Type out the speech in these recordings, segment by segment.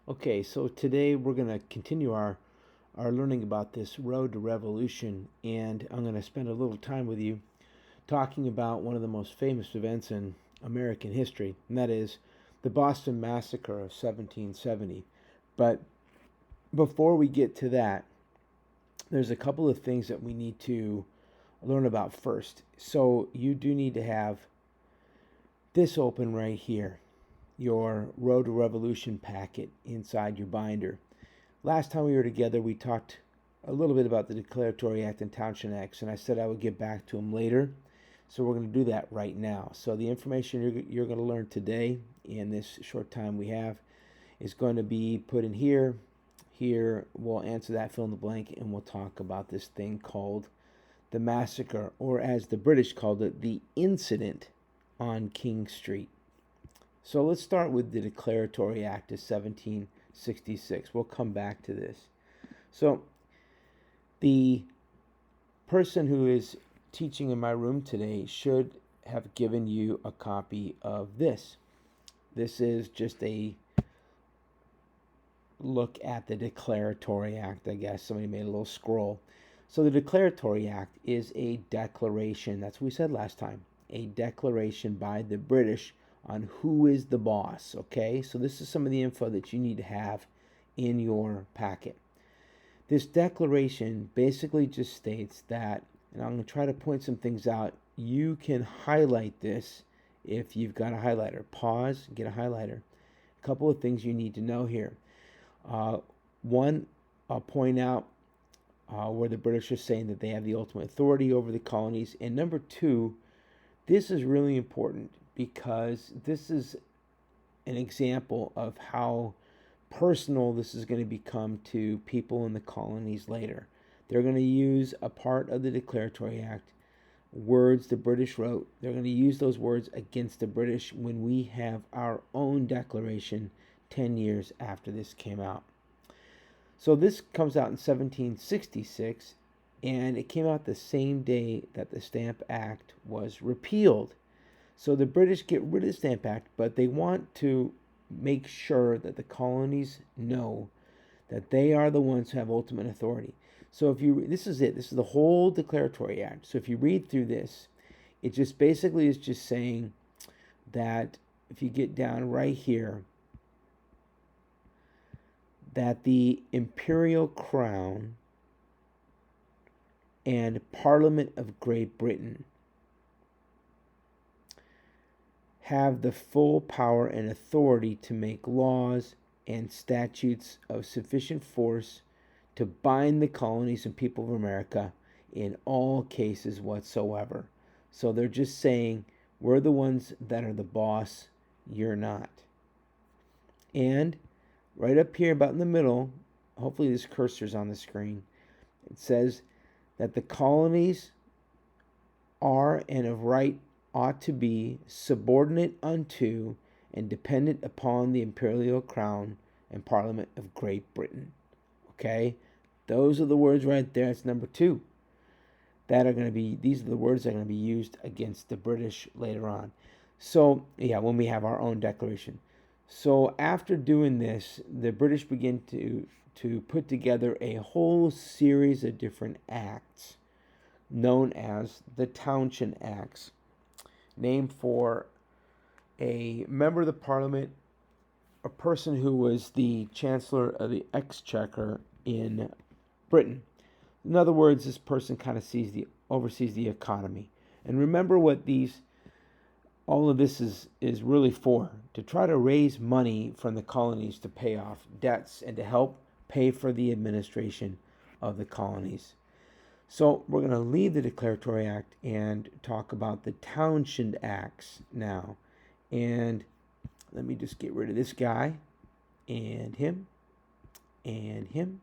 Okay, so today we're going to continue our learning about this road to revolution, and I'm going to spend a little time with you talking about one of the most famous events in American history, and that is the Boston Massacre of 1770. But before we get to that, there's a couple of things that we need to learn about first. So you do need to have this open right here, your Road to Revolution packet inside your binder. Last time we were together, we talked a little bit about the Declaratory Act and Townshend Acts, and I said I would get back to them later. So we're going to do that right now. So the information you're going to learn today in this short time we have is going to be put in here. Here we'll answer that, fill in the blank, and we'll talk about this thing called the massacre, or as the British called it, the incident on King Street. So let's start with the Declaratory Act of 1766. We'll come back to this. So the person who is teaching in my room today should have given you a copy of this. This is just a look at the Declaratory Act, I guess. Somebody made a little scroll. So the Declaratory Act is a declaration. That's what we said last time. A declaration by the British on who is the boss, okay? So this is some of the info that you need to have in your packet. This declaration basically just states that, and I'm going to try to point some things out. You can highlight this if you've got a highlighter. Pause, get a highlighter. A couple of things you need to know here. One, I'll point out where the British are saying that they have the ultimate authority over the colonies. And number two, this is really important because this is an example of how personal this is going to become to people in the colonies later. They're going to use a part of the Declaratory Act, words the British wrote. They're going to use those words against the British when we have our own declaration 10 years after this came out. So this comes out in 1766, and it came out the same day that the Stamp Act was repealed. So the British get rid of the Stamp Act, but they want to make sure that the colonies know that they are the ones who have ultimate authority. So this is it. This is the whole Declaratory Act. So if you read through this, it just basically is just saying that if you get down right here, that the Imperial Crown and Parliament of Great Britain have the full power and authority to make laws and statutes of sufficient force to bind the colonies and people of America in all cases whatsoever. So they're just saying, we're the ones that are the boss, you're not. And right up here about in the middle, hopefully this cursor's on the screen, it says that the colonies are and of right ought to be subordinate unto and dependent upon the Imperial Crown and Parliament of Great Britain. Okay? Those are the words right there. That's number two. These are the words that are going to be used against the British later on. So, yeah, when we have our own declaration. So after doing this, the British begin to put together a whole series of different acts known as the Townshend Acts, named for a member of the Parliament, a person who was the Chancellor of the Exchequer in Britain. In other words, this person kind of oversees the economy. And remember what all of this is really for, to try to raise money from the colonies to pay off debts and to help pay for the administration of the colonies. So we're going to leave the Declaratory Act and talk about the Townshend Acts now. And let me just get rid of this guy and him and him.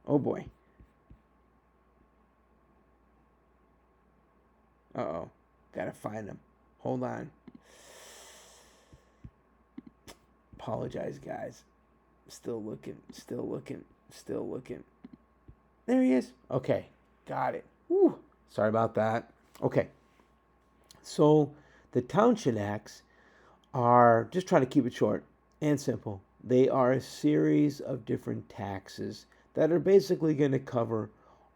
Oh boy. Uh-oh. Gotta find him. Hold on. Apologize, guys. Still looking. There he is. Okay. Got it. Whew. Sorry about that. Okay. So the Townshend Acts are, just trying to keep it short and simple, They are a series of different taxes that are basically going to cover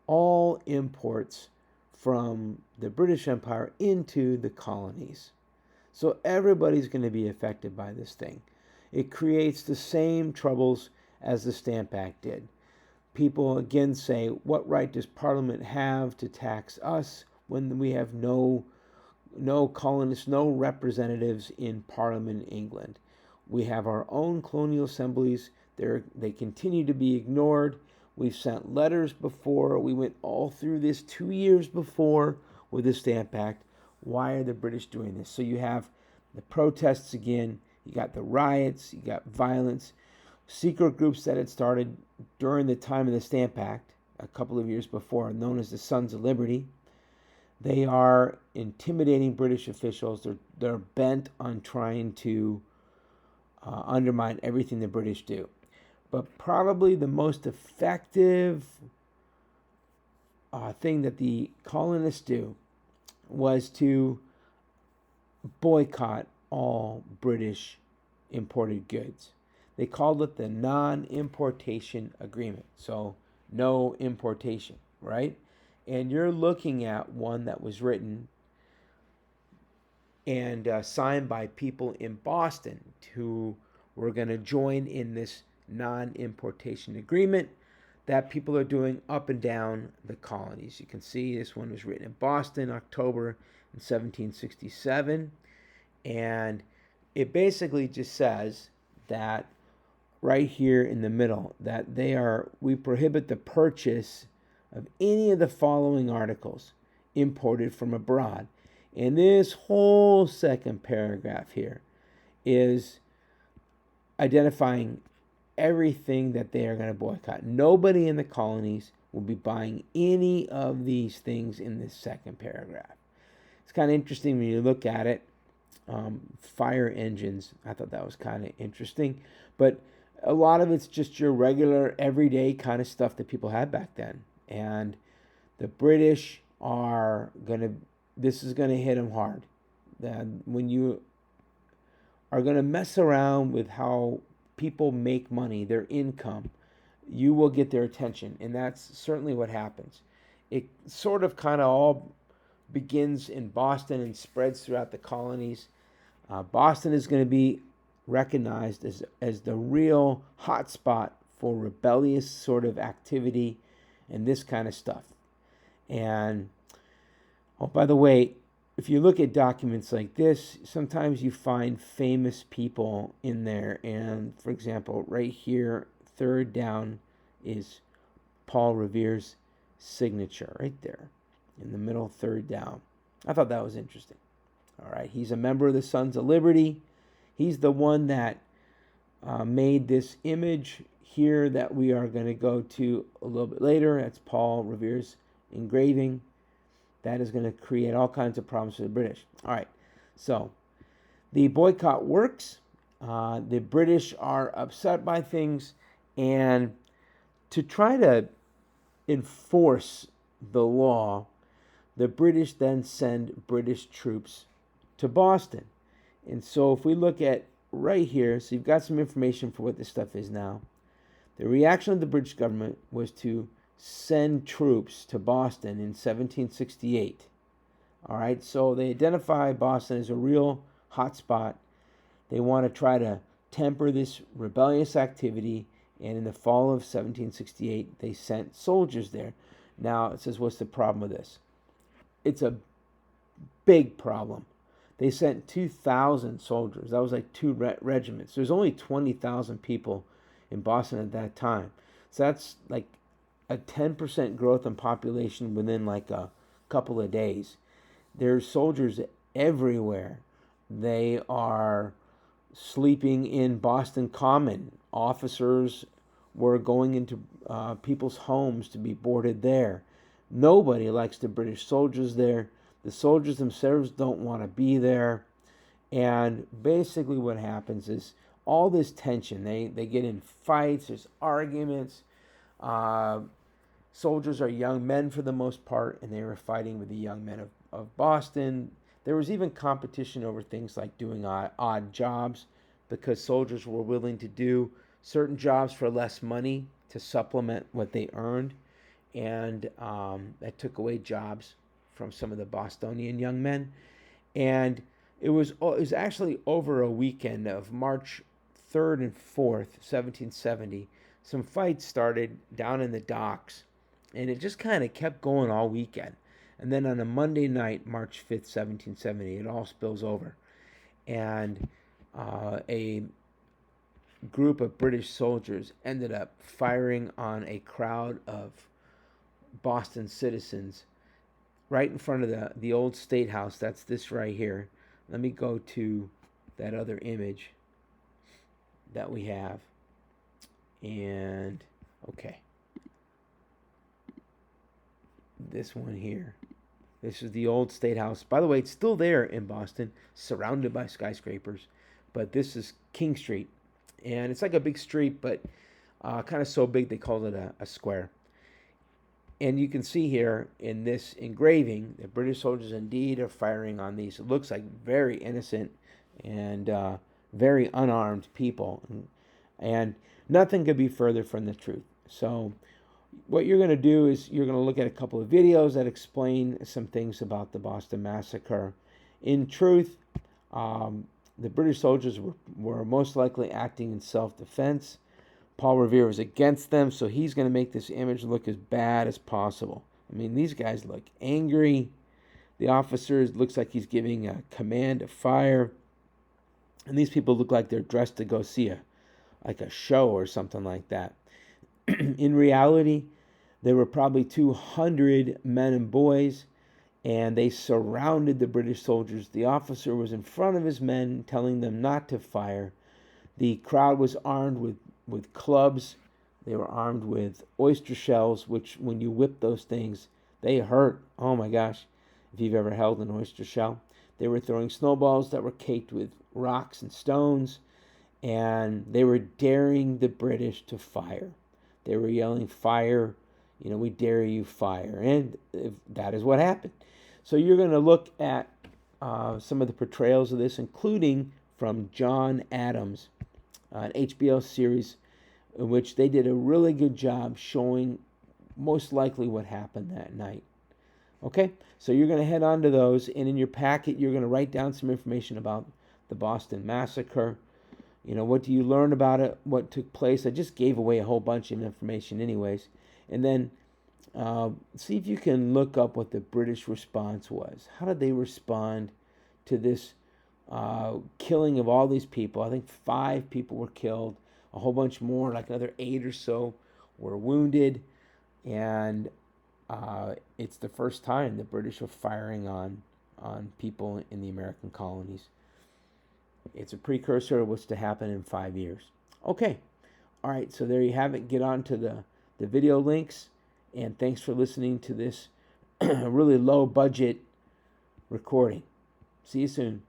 all imports from the British Empire into the colonies. So everybody's going to be affected by this thing. It creates the same troubles as the Stamp Act did. People again say, what right does Parliament have to tax us when we have no colonists, no representatives in Parliament in England? We have our own colonial assemblies. They continue to be ignored. We've sent letters before. We went all through this 2 years before with the Stamp Act. Why are the British doing this? So you have the protests again. You got the riots. You got violence. Secret groups that had started during the time of the Stamp Act, a couple of years before, known as the Sons of Liberty. They are intimidating British officials. They're bent on trying to undermine everything the British do. But probably the most effective thing that the colonists do was to boycott all British imported goods. They called it the non-importation agreement. So no importation, right? And you're looking at one that was written and signed by people in Boston who were going to join in this non-importation agreement that people are doing up and down the colonies. You can see this one was written in Boston, October in 1767. And it basically just says that right here in the middle, that we prohibit the purchase of any of the following articles imported from abroad. And this whole second paragraph here is identifying everything that they are going to boycott. Nobody in the colonies will be buying any of these things in this second paragraph. It's kind of interesting when you look at it. Fire engines, I thought that was kind of interesting. But a lot of it's just your regular, everyday kind of stuff that people had back then. And the British this is going to hit them hard. When you are going to mess around with how people make money, their income, you will get their attention. And that's certainly what happens. It sort of kind of all begins in Boston and spreads throughout the colonies. Boston is going to be recognized as the real hotspot for rebellious sort of activity and this kind of stuff. And, oh, by the way, if you look at documents like this, sometimes you find famous people in there. And, for example, right here, third down is Paul Revere's signature right there in the middle, third down. I thought that was interesting. All right, he's a member of the Sons of Liberty. He's the one that made this image here that we are going to go to a little bit later. That's Paul Revere's engraving. That is going to create all kinds of problems for the British. All right, so the boycott works. The British are upset by things, and to try to enforce the law, the British then send British troops to Boston. And so if we look at right here, so you've got some information for what this stuff is now. The reaction of the British government was to send troops to Boston in 1768. All right, so they identify Boston as a real hot spot. They want to try to temper this rebellious activity, and in the fall of 1768, they sent soldiers there. Now, it says, what's the problem with this? It's a big problem. They sent 2,000 soldiers. That was like two regiments. There's only 20,000 people in Boston at that time. So that's like a 10% growth in population within like a couple of days. There's soldiers everywhere. They are sleeping in Boston Common. Officers were going into people's homes to be boarded there. Nobody likes the British soldiers there. The soldiers themselves don't want to be there. And basically what happens is all this tension. They get in fights. There's arguments. Soldiers are young men for the most part, and they were fighting with the young men of Boston. There was even competition over things like doing odd jobs. because soldiers were willing to do certain jobs for less money to supplement what they earned. And that took away jobs from some of the Bostonian young men. And it was actually over a weekend of March 3rd and 4th, 1770. Some fights started down in the docks, and it just kind of kept going all weekend. And then on a Monday night, March 5th, 1770, it all spills over. And a group of British soldiers ended up firing on a crowd of Boston citizens right in front of the old State House. That's this right here. Let me go to that other image that we have. And, okay. This one here. This is the old State House. By the way, it's still there in Boston, surrounded by skyscrapers. But this is King Street. And it's like a big street, but kind of so big they called it a square. And you can see here in this engraving that British soldiers indeed are firing on these. It looks like very innocent and very unarmed people. And nothing could be further from the truth. So what you're going to do is you're going to look at a couple of videos that explain some things about the Boston Massacre. In truth, the British soldiers were most likely acting in self-defense. Paul Revere was against them, so he's going to make this image look as bad as possible. I mean, these guys look angry. The officer looks like he's giving a command to fire. And these people look like they're dressed to go see a show or something like that. In reality, there were probably 200 men and boys, and they surrounded the British soldiers. The officer was in front of his men, telling them not to fire. The crowd was armed with clubs. They were armed with oyster shells, which when you whip those things, they hurt. Oh my gosh, if you've ever held an oyster shell. They were throwing snowballs that were caked with rocks and stones, and they were daring the British to fire. They were yelling, "Fire, we dare you, fire." And that is what happened. So you're going to look at some of the portrayals of this, including from John Adams, an HBO series in which they did a really good job showing most likely what happened that night. Okay, so you're going to head on to those, and in your packet you're going to write down some information about the Boston Massacre. What do you learn about it? What took place? I just gave away a whole bunch of information anyways. And then see if you can look up what the British response was. How did they respond to this killing of all these people? I think 5 people were killed. A whole bunch more, like another 8 or so, were wounded. And it's the first time the British were firing on people in the American colonies. It's a precursor of what's to happen in 5 years. Okay. All right, so there you have it. Get on to the video links. And thanks for listening to this really low budget recording. See you soon.